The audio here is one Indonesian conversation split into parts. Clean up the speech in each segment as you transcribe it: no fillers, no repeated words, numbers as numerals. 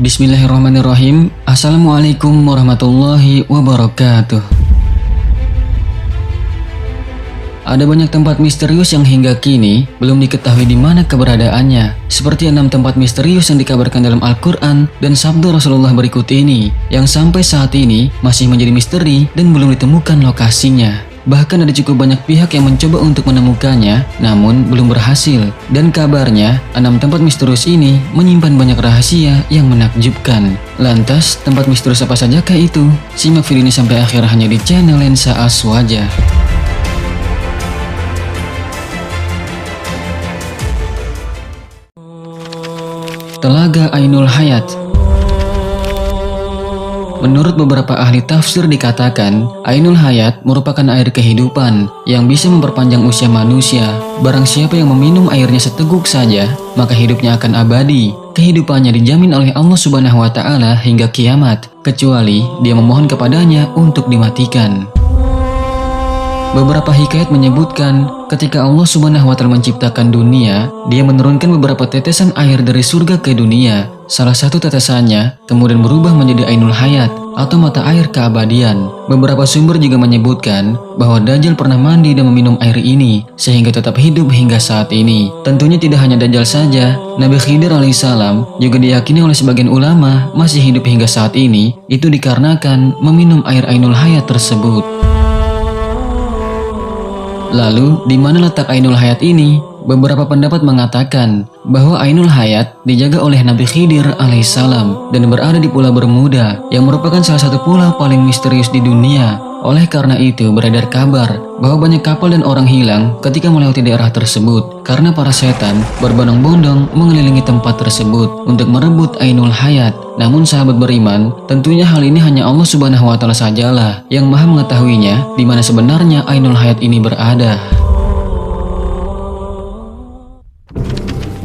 Bismillahirrahmanirrahim. Assalamualaikum warahmatullahi wabarakatuh. Ada banyak tempat misterius yang hingga kini belum diketahui di mana keberadaannya. Seperti 6 tempat misterius yang dikabarkan dalam Al-Quran dan sabda Rasulullah berikut ini, yang sampai saat ini masih menjadi misteri dan belum ditemukan lokasinya. Bahkan ada cukup banyak pihak yang mencoba untuk menemukannya, namun belum berhasil. Dan kabarnya, 6 tempat misterius ini menyimpan banyak rahasia yang menakjubkan. Lantas, tempat misterius apa sajakah itu? Simak video ini sampai akhir hanya di channel Lensa Aswaja. Telaga Ainul Hayat. Menurut beberapa ahli tafsir dikatakan, Ainul Hayat merupakan air kehidupan yang bisa memperpanjang usia manusia. Barang siapa yang meminum airnya seteguk saja, maka hidupnya akan abadi. Kehidupannya dijamin oleh Allah Subhanahu wa Ta'ala hingga kiamat, kecuali dia memohon kepadanya untuk dimatikan. Beberapa hikayat menyebutkan ketika Allah Subhanahu wa Ta'ala menciptakan dunia, Dia menurunkan beberapa tetesan air dari surga ke dunia. Salah satu tetesannya kemudian berubah menjadi Ainul Hayat atau mata air keabadian. Beberapa sumber juga menyebutkan bahwa Dajjal pernah mandi dan meminum air ini sehingga tetap hidup hingga saat ini. Tentunya tidak hanya Dajjal saja, Nabi Khidir alaihissalam juga diyakini oleh sebagian ulama masih hidup hingga saat ini, itu dikarenakan meminum air Ainul Hayat tersebut. Lalu, di mana letak Ainul Hayat ini? Beberapa pendapat mengatakan bahwa Ainul Hayat dijaga oleh Nabi Khidir alaihissalam dan berada di Pulau Bermuda yang merupakan salah satu pulau paling misterius di dunia. Oleh karena itu, beredar kabar bahwa banyak kapal dan orang hilang ketika melewati daerah tersebut karena para setan berbondong-bondong mengelilingi tempat tersebut untuk merebut Ainul Hayat. Namun sahabat beriman, tentunya hal ini hanya Allah Subhanahu wa Ta'ala sajalah yang maha mengetahuinya di mana sebenarnya Ainul Hayat ini berada.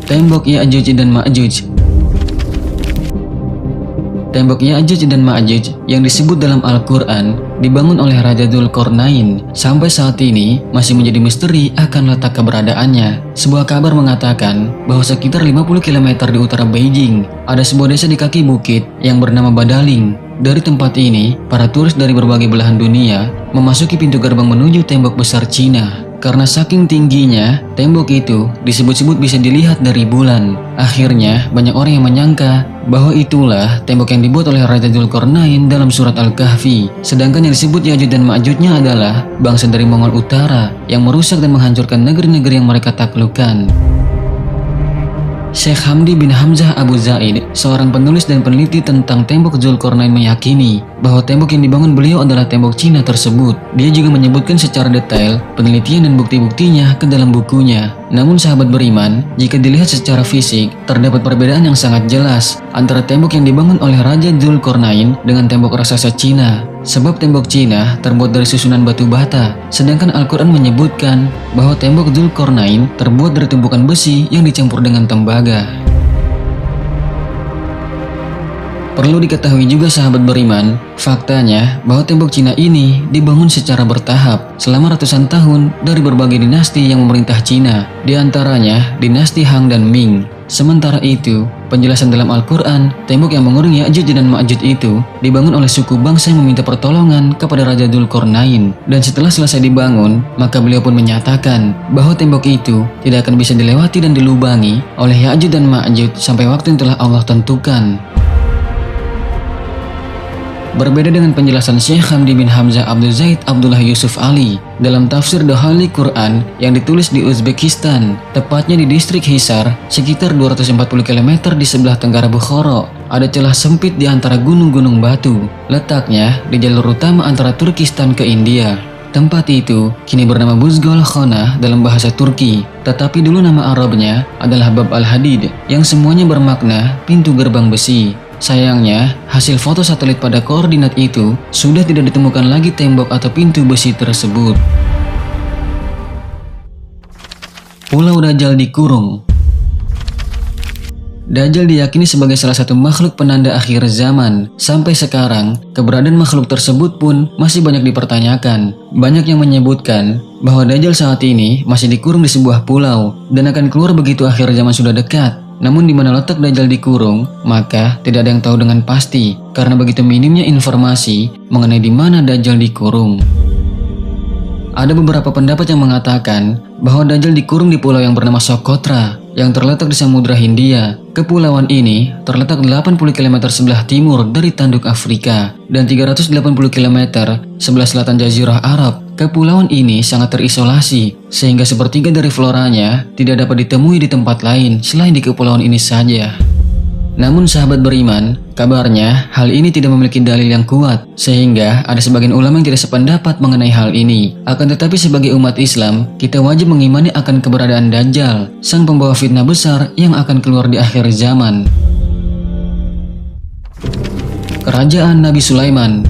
Tembok Ya'juj dan Ma'juj. Tembok Ya'juj dan Ma'juj yang disebut dalam Al-Quran dibangun oleh Raja Dzulqarnain. Sampai saat ini masih menjadi misteri akan letak keberadaannya. Sebuah kabar mengatakan bahwa sekitar 50 km di utara Beijing ada sebuah desa di kaki bukit yang bernama Badaling. Dari tempat ini, para turis dari berbagai belahan dunia memasuki pintu gerbang menuju tembok besar Cina. Karena saking tingginya, tembok itu disebut-sebut bisa dilihat dari bulan. Akhirnya, banyak orang yang menyangka bahwa itulah tembok yang dibuat oleh Raja Dzulqarnain dalam surat Al-Kahfi. Sedangkan yang disebut Ya'juj dan Ma'jujnya adalah bangsa dari Mongol Utara yang merusak dan menghancurkan negeri-negeri yang mereka taklukkan. Syekh Hamdi bin Hamzah Abu Zaid, seorang penulis dan peneliti tentang tembok Dzulqarnain, meyakini bahwa tembok yang dibangun beliau adalah tembok Cina tersebut. Dia juga menyebutkan secara detail penelitian dan bukti-buktinya ke dalam bukunya. Namun sahabat beriman, jika dilihat secara fisik, terdapat perbedaan yang sangat jelas antara tembok yang dibangun oleh Raja Dzulqarnain dengan tembok raksasa Cina. Sebab tembok Cina terbuat dari susunan batu bata, sedangkan Al-Quran menyebutkan bahwa tembok Dzulqarnain terbuat dari tumpukan besi yang dicampur dengan tembaga. Perlu diketahui juga sahabat beriman, faktanya bahwa tembok Cina ini dibangun secara bertahap selama ratusan tahun dari berbagai dinasti yang memerintah Cina, di antaranya dinasti Han dan Ming. Sementara itu, penjelasan dalam Al-Quran, tembok yang mengurung Ya'juj dan Ma'juj itu dibangun oleh suku bangsa yang meminta pertolongan kepada Raja Dzulqarnain. Dan setelah selesai dibangun, maka beliau pun menyatakan bahwa tembok itu tidak akan bisa dilewati dan dilubangi oleh Ya'juj dan Ma'juj sampai waktu yang telah Allah tentukan. Berbeda dengan penjelasan Syekh Hamdi bin Hamzah Abdul Zaid Abdullah Yusuf Ali dalam tafsir The Holy Quran yang ditulis di Uzbekistan, tepatnya di distrik Hisar, sekitar 240 km di sebelah tenggara Bukhara, ada celah sempit di antara gunung-gunung batu. Letaknya di jalur utama antara Turkistan ke India. Tempat itu kini bernama Buzgol Khona dalam bahasa Turki, tetapi dulu nama Arabnya adalah Bab al-Hadid, yang semuanya bermakna pintu gerbang besi. Sayangnya, hasil foto satelit pada koordinat itu sudah tidak ditemukan lagi tembok atau pintu besi tersebut. Pulau Dajjal dikurung. Dajjal diyakini sebagai salah satu makhluk penanda akhir zaman. Sampai sekarang, keberadaan makhluk tersebut pun masih banyak dipertanyakan. Banyak yang menyebutkan bahwa Dajjal saat ini masih dikurung di sebuah pulau dan akan keluar begitu akhir zaman sudah dekat. Namun di mana letak Dajjal dikurung, maka tidak ada yang tahu dengan pasti karena begitu minimnya informasi mengenai di mana Dajjal dikurung. Ada beberapa pendapat yang mengatakan bahwa Dajjal dikurung di pulau yang bernama Socotra yang terletak di Samudra Hindia. Kepulauan ini terletak 80 km sebelah timur dari tanduk Afrika dan 380 km sebelah selatan Jazirah Arab. Kepulauan ini sangat terisolasi sehingga sepertiga dari floranya tidak dapat ditemui di tempat lain selain di kepulauan ini saja. Namun sahabat beriman, kabarnya hal ini tidak memiliki dalil yang kuat, sehingga ada sebagian ulama yang tidak sependapat mengenai hal ini. Akan tetapi sebagai umat Islam, kita wajib mengimani akan keberadaan Dajjal, sang pembawa fitnah besar yang akan keluar di akhir zaman. Kerajaan Nabi Sulaiman.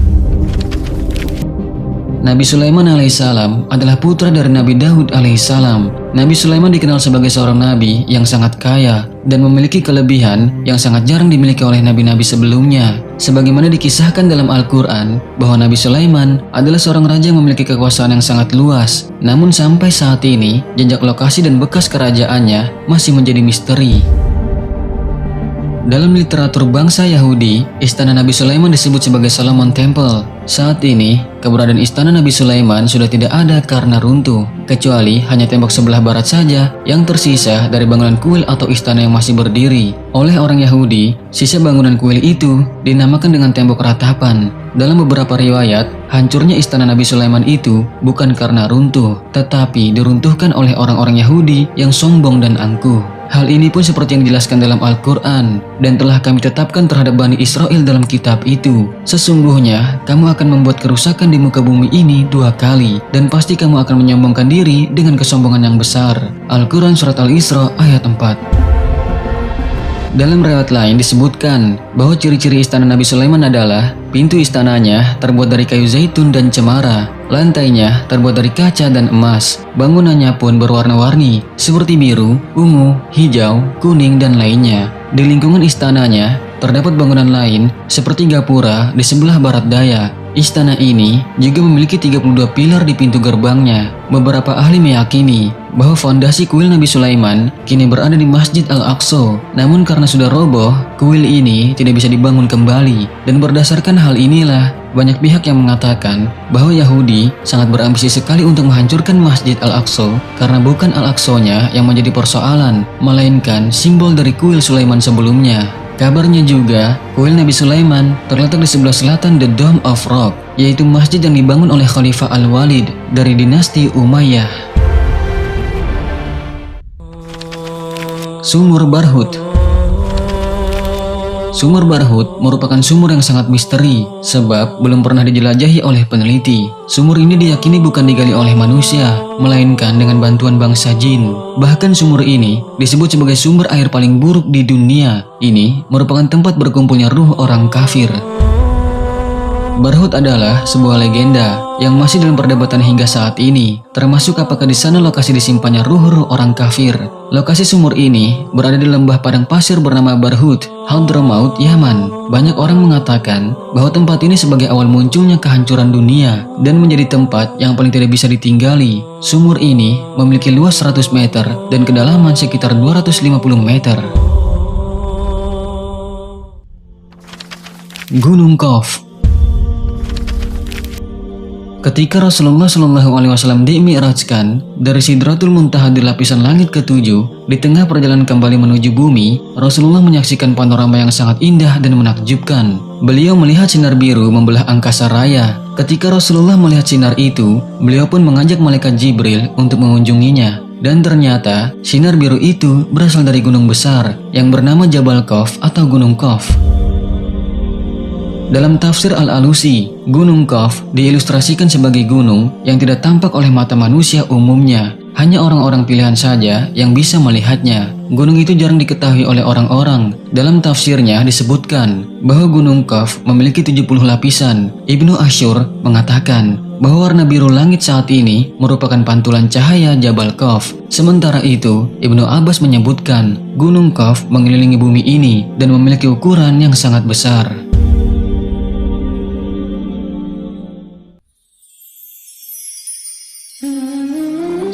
Nabi Sulaiman alaihissalam adalah putra dari Nabi Daud alaihissalam. Nabi Sulaiman dikenal sebagai seorang nabi yang sangat kaya dan memiliki kelebihan yang sangat jarang dimiliki oleh nabi-nabi sebelumnya. Sebagaimana dikisahkan dalam Al-Quran bahwa Nabi Sulaiman adalah seorang raja yang memiliki kekuasaan yang sangat luas. Namun sampai saat ini, jejak lokasi dan bekas kerajaannya masih menjadi misteri. Dalam literatur bangsa Yahudi, istana Nabi Sulaiman disebut sebagai Solomon Temple. Saat ini, keberadaan istana Nabi Sulaiman sudah tidak ada karena runtuh, kecuali hanya tembok sebelah barat saja yang tersisa dari bangunan kuil atau istana yang masih berdiri. Oleh orang Yahudi, sisa bangunan kuil itu dinamakan dengan tembok ratapan. Dalam beberapa riwayat, hancurnya istana Nabi Sulaiman itu bukan karena runtuh, tetapi diruntuhkan oleh orang-orang Yahudi yang sombong dan angkuh. Hal ini pun seperti yang dijelaskan dalam Al-Quran dan telah kami tetapkan terhadap Bani Israel dalam kitab itu. Sesungguhnya, kamu akan membuat kerusakan di muka bumi ini 2 kali dan pasti kamu akan menyombongkan diri dengan kesombongan yang besar. Al-Quran Surat Al-Isra ayat 4. Dalam riwayat lain disebutkan bahwa ciri-ciri istana Nabi Sulaiman adalah pintu istananya terbuat dari kayu zaitun dan cemara, lantainya terbuat dari kaca dan emas, bangunannya pun berwarna-warni seperti biru, ungu, hijau, kuning, dan lainnya. Di lingkungan istananya terdapat bangunan lain seperti gapura di sebelah barat daya. Istana ini juga memiliki 32 pilar di pintu gerbangnya. Beberapa ahli meyakini bahwa fondasi kuil Nabi Sulaiman kini berada di Masjid Al-Aqsa. Namun karena sudah roboh, kuil ini tidak bisa dibangun kembali. Dan berdasarkan hal inilah, banyak pihak yang mengatakan bahwa Yahudi sangat berambisi sekali untuk menghancurkan Masjid Al-Aqsa karena bukan Al-Aqsanya yang menjadi persoalan, melainkan simbol dari kuil Sulaiman sebelumnya. Kabarnya juga, kuil Nabi Sulaiman terletak di sebelah selatan The Dome of Rock, yaitu masjid yang dibangun oleh Khalifah Al-Walid dari dinasti Umayyah. Sumur Barhut. Sumur Barhut merupakan sumur yang sangat misteri sebab belum pernah dijelajahi oleh peneliti. Sumur ini diyakini bukan digali oleh manusia, melainkan dengan bantuan bangsa jin. Bahkan sumur ini disebut sebagai sumber air paling buruk di dunia. Ini merupakan tempat berkumpulnya ruh orang kafir. Barhut adalah sebuah legenda yang masih dalam perdebatan hingga saat ini, termasuk apakah di sana lokasi disimpannya ruh-ruh orang kafir. Lokasi sumur ini berada di lembah padang pasir bernama Barhut, Hadramaut, Yaman. Banyak orang mengatakan bahwa tempat ini sebagai awal munculnya kehancuran dunia dan menjadi tempat yang paling tidak bisa ditinggali. Sumur ini memiliki luas 100 meter dan kedalaman sekitar 250 meter. Gunung Qaf. Ketika Rasulullah SAW dimi'rajkan dari Sidratul Muntaha di lapisan langit ke-7, di tengah perjalanan kembali menuju bumi, Rasulullah menyaksikan panorama yang sangat indah dan menakjubkan. Beliau melihat sinar biru membelah angkasa raya. Ketika Rasulullah melihat sinar itu, beliau pun mengajak malaikat Jibril untuk mengunjunginya. Dan ternyata, sinar biru itu berasal dari gunung besar yang bernama Jabal Qaf atau Gunung Qaf. Dalam tafsir Al-Alusi, Gunung Qaf diilustrasikan sebagai gunung yang tidak tampak oleh mata manusia umumnya. Hanya orang-orang pilihan saja yang bisa melihatnya. Gunung itu jarang diketahui oleh orang-orang. Dalam tafsirnya disebutkan bahwa Gunung Qaf memiliki 70 lapisan. Ibnu Ashur mengatakan bahwa warna biru langit saat ini merupakan pantulan cahaya Jabal Qaf. Sementara itu, Ibnu Abbas menyebutkan Gunung Qaf mengelilingi bumi ini dan memiliki ukuran yang sangat besar.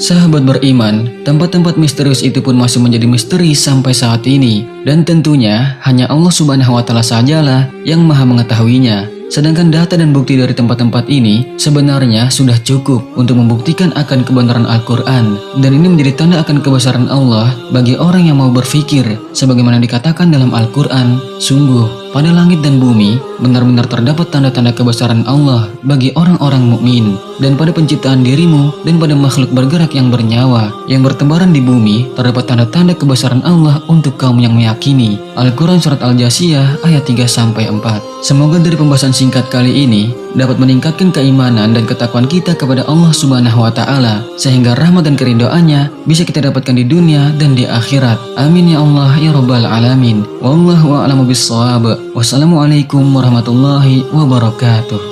Sahabat beriman, tempat-tempat misterius itu pun masih menjadi misteri sampai saat ini. Dan tentunya hanya Allah Subhanahu wa Ta'ala sajalah yang Maha mengetahuinya. Sedangkan data dan bukti dari tempat-tempat ini sebenarnya sudah cukup untuk membuktikan akan kebenaran Al-Quran. Dan ini menjadi tanda akan kebesaran Allah bagi orang yang mau berpikir. Sebagaimana dikatakan dalam Al-Quran, sungguh pada langit dan bumi benar-benar terdapat tanda-tanda kebesaran Allah bagi orang-orang mukmin. Dan pada penciptaan dirimu dan pada makhluk bergerak yang bernyawa yang bertebaran di bumi terdapat tanda-tanda kebesaran Allah untuk kaum yang meyakini. Al-Quran Surat Al-Jasiyah ayat 3-4. Semoga dari pembahasan singkat kali ini dapat meningkatkan keimanan dan ketakwaan kita kepada Allah Subhanahu wa Ta'ala, sehingga rahmat dan keridhaannya bisa kita dapatkan di dunia dan di akhirat. Amin ya Allah ya Rabbal Alamin. Wallahu a'lamu bissawab. Wassalamualaikum warahmatullahi wabarakatuh.